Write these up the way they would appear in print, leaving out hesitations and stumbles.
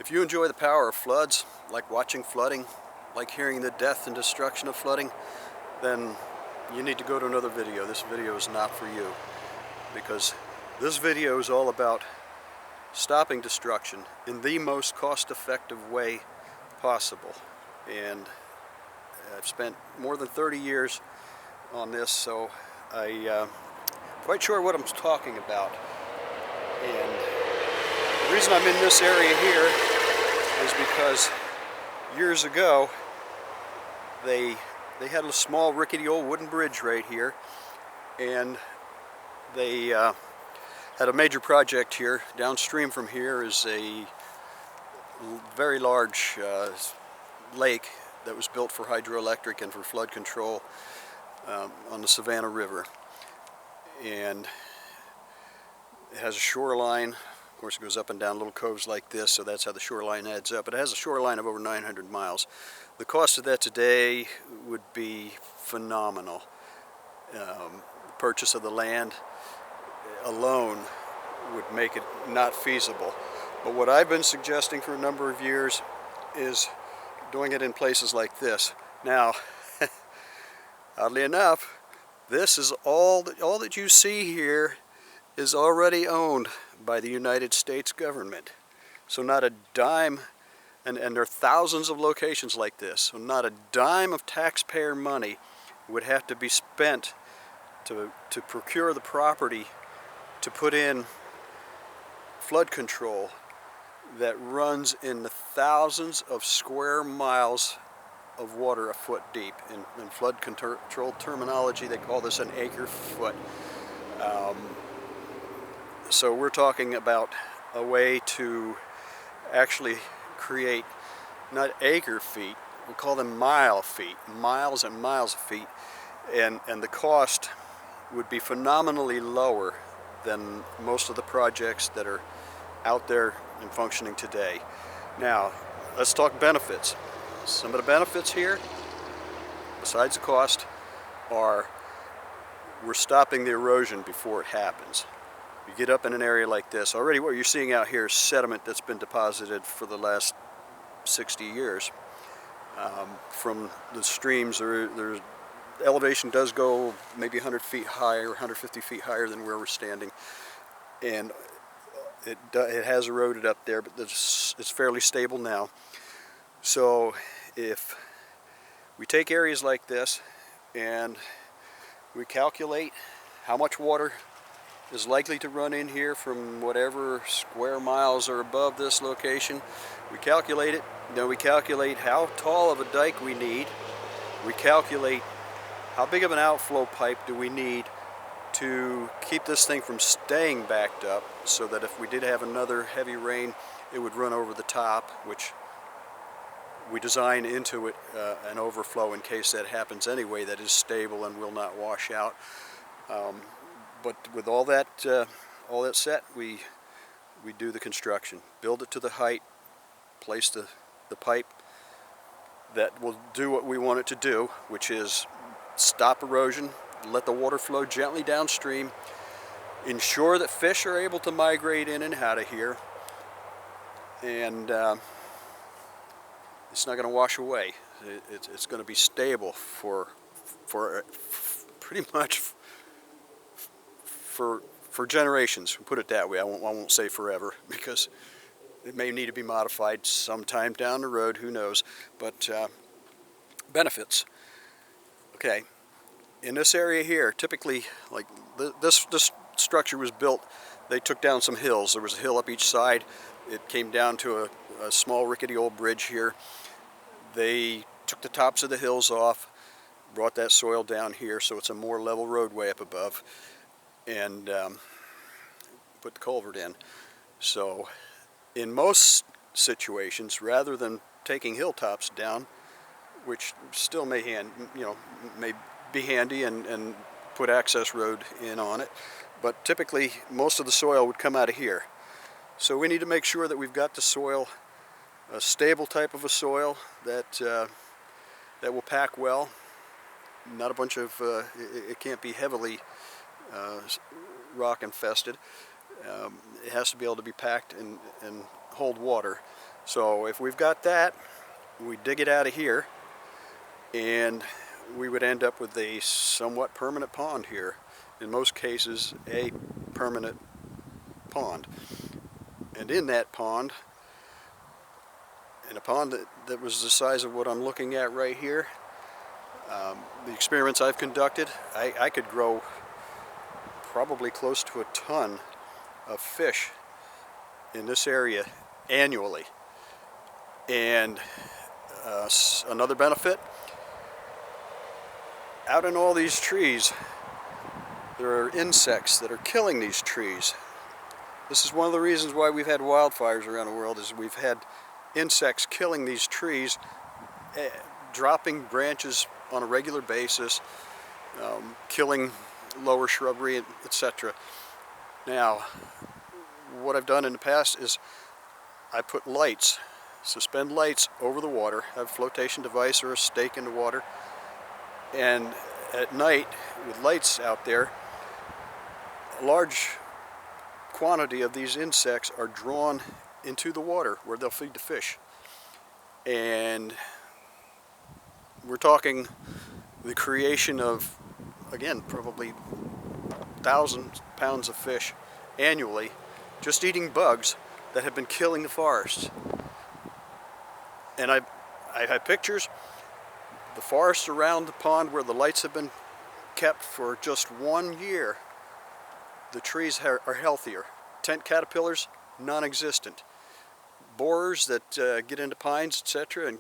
If you enjoy the power of floods, like watching flooding, like hearing the death and destruction of flooding, then you need to go to another video. This video is not for you, because this video is all about stopping destruction in the most cost-effective way possible. And I've spent more than 30 years on this, so I'm quite sure what I'm talking about. And the reason I'm in this area here is because years ago they had a small rickety old wooden bridge right here, and they had a major project here. Downstream from here is a very large lake that was built for hydroelectric and for flood control on the Savannah River. And it has a shoreline. Of course, it goes up and down little coves like this, so that's how the shoreline adds up. But it has a shoreline of over 900 miles. The cost of that today would be phenomenal. The purchase of the land alone would make it not feasible. But what I've been suggesting for a number of years is doing it in places like this. Now, oddly enough, this is all that you see here is already owned by the United States government. So not a dime, and there are thousands of locations like this, so not a dime of taxpayer money would have to be spent to procure the property to put in flood control that runs in the thousands of square miles of water a foot deep. In flood control terminology, they call this an acre foot. So we're talking about a way to actually create not acre feet, we call them mile feet, miles and miles of feet, and the cost would be phenomenally lower than most of the projects that are out there and functioning today. Now, let's talk benefits. Some of the benefits here, besides the cost, are we're stopping the erosion before it happens. You get up in an area like this, already what you're seeing out here is sediment that's been deposited for the last 60 years. From the streams, there's elevation does go maybe 100 feet higher, 150 feet higher than where we're standing, and it has eroded up there, but it's fairly stable now. So if we take areas like this and we calculate how much water is likely to run in here from whatever square miles are above this location, we calculate it, then we calculate how tall of a dike we need, we calculate how big of an outflow pipe do we need to keep this thing from staying backed up, so that if we did have another heavy rain, it would run over the top, which we design into it an overflow in case that happens anyway, that is stable and will not wash out. But with all that set, we do the construction, build it to the height, place the pipe that will do what we want it to do, which is stop erosion, let the water flow gently downstream, ensure that fish are able to migrate in and out of here, and it's not going to wash away. It's going to be stable for pretty much for generations. We'll put it that way. I won't say forever, because it may need to be modified sometime down the road, who knows. But benefits. Okay, in this area here, typically, like this structure was built, they took down some hills. There was a hill up each side. It came down to a small rickety old bridge here. They took the tops of the hills off, brought that soil down here so it's a more level roadway up above, and put the culvert in. So in most situations, rather than taking hilltops down, which still may be handy and put access road in on it, but typically most of the soil would come out of here. So we need to make sure that we've got the soil, a stable type of a soil that will pack well. Not a bunch of, it can't be heavily rock infested. It has to be able to be packed and hold water. So if we've got that, we dig it out of here, and we would end up with a somewhat permanent pond here. In most cases, a permanent pond. And in that pond, in a pond that was the size of what I'm looking at right here, the experiments I've conducted, I could grow probably close to a ton of fish in this area annually. And another benefit, out in all these trees, there are insects that are killing these trees. This is one of the reasons why we've had wildfires around the world, is we've had insects killing these trees, dropping branches on a regular basis, killing lower shrubbery, etc. Now, what I've done in the past is I put lights, suspend lights over the water, have a flotation device or a stake in the water, and at night with lights out there, a large quantity of these insects are drawn into the water where they'll feed the fish. And we're talking the creation of, again, probably 1,000 pounds of fish annually just eating bugs that have been killing the forests. And I have pictures. The forest around the pond where the lights have been kept for just 1 year, the trees are healthier. Tent caterpillars, non-existent. Borers that get into pines, etc., and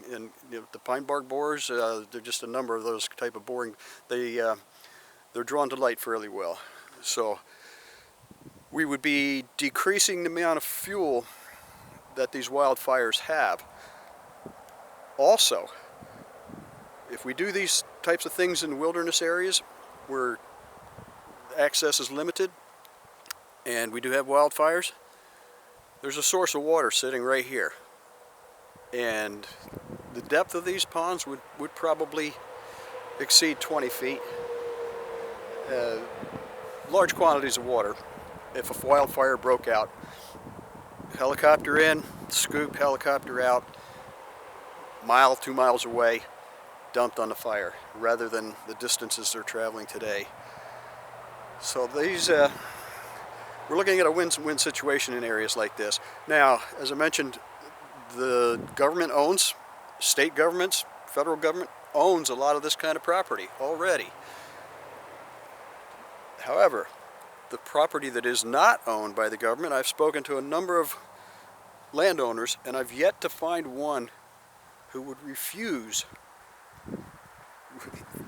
you know, the pine bark borers, there are just a number of those type of boring. They're drawn to light fairly well. So we would be decreasing the amount of fuel that these wildfires have. Also, if we do these types of things in wilderness areas where access is limited and we do have wildfires, there's a source of water sitting right here. And the depth of these ponds would probably exceed 20 feet. Large quantities of water. If a wildfire broke out, helicopter in, scoop, helicopter out, mile, 2 miles away, dumped on the fire, rather than the distances they're traveling today. So these, we're looking at a win-win situation in areas like this. Now, as I mentioned, the government owns, state governments, federal government owns a lot of this kind of property already. However, the property that is not owned by the government, I've spoken to a number of landowners, and I've yet to find one who would refuse.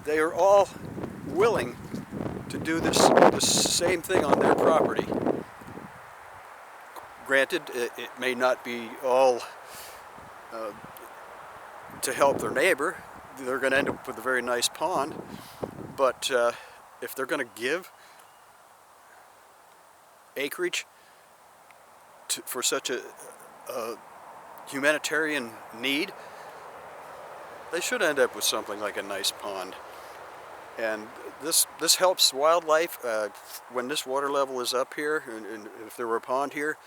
They are all willing to do this same thing on their property. Granted, it may not be all to help their neighbor. They're going to end up with a very nice pond, but if they're going to give acreage for such a humanitarian need, they should end up with something like a nice pond. And this helps wildlife. When this water level is up here, and if there were a pond here,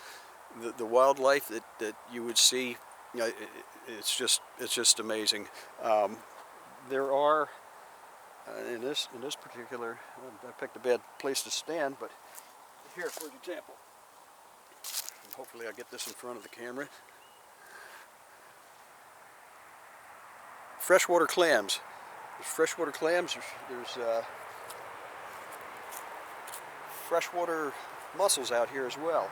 the wildlife that you would see, you know, it's just amazing. There are in this particular, I picked a bad place to stand, but here, for example, and hopefully I'll get this in front of the camera. Freshwater clams. There's freshwater clams. There's freshwater mussels out here as well.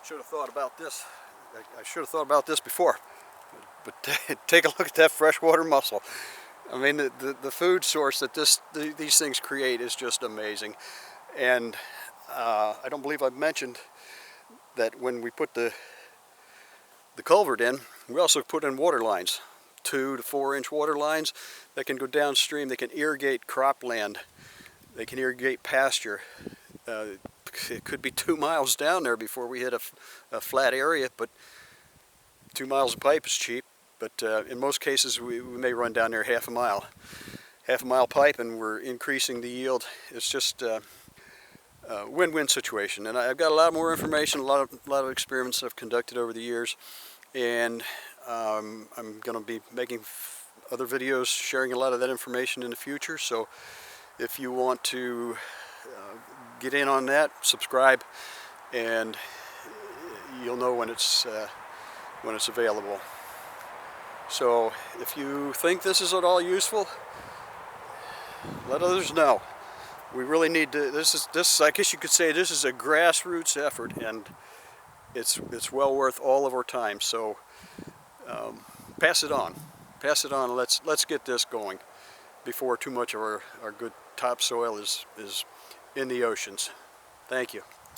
Should have thought about this. I should have thought about this before. But take a look at that freshwater mussel. I mean, the food source that these things create is just amazing. And I don't believe I've mentioned that when we put the culvert in, we also put in water lines, 2 to 4 inch water lines that can go downstream. They can irrigate cropland. They can irrigate pasture. It could be 2 miles down there before we hit a flat area, but 2 miles of pipe is cheap. But in most cases, we may run down there half a mile. half-a-mile pipe and we're increasing the yield. It's just a win-win situation. And I've got a lot more information, a lot of experiments I've conducted over the years, and I'm going to be making other videos sharing a lot of that information in the future. So if you want to get in on that, subscribe, and you'll know when it's available. So if you think this is at all useful, let others know. We really need to. This I guess you could say this is a grassroots effort, and it's well worth all of our time. So pass it on. Pass it on. Let's get this going before too much of our good topsoil is in the oceans. Thank you.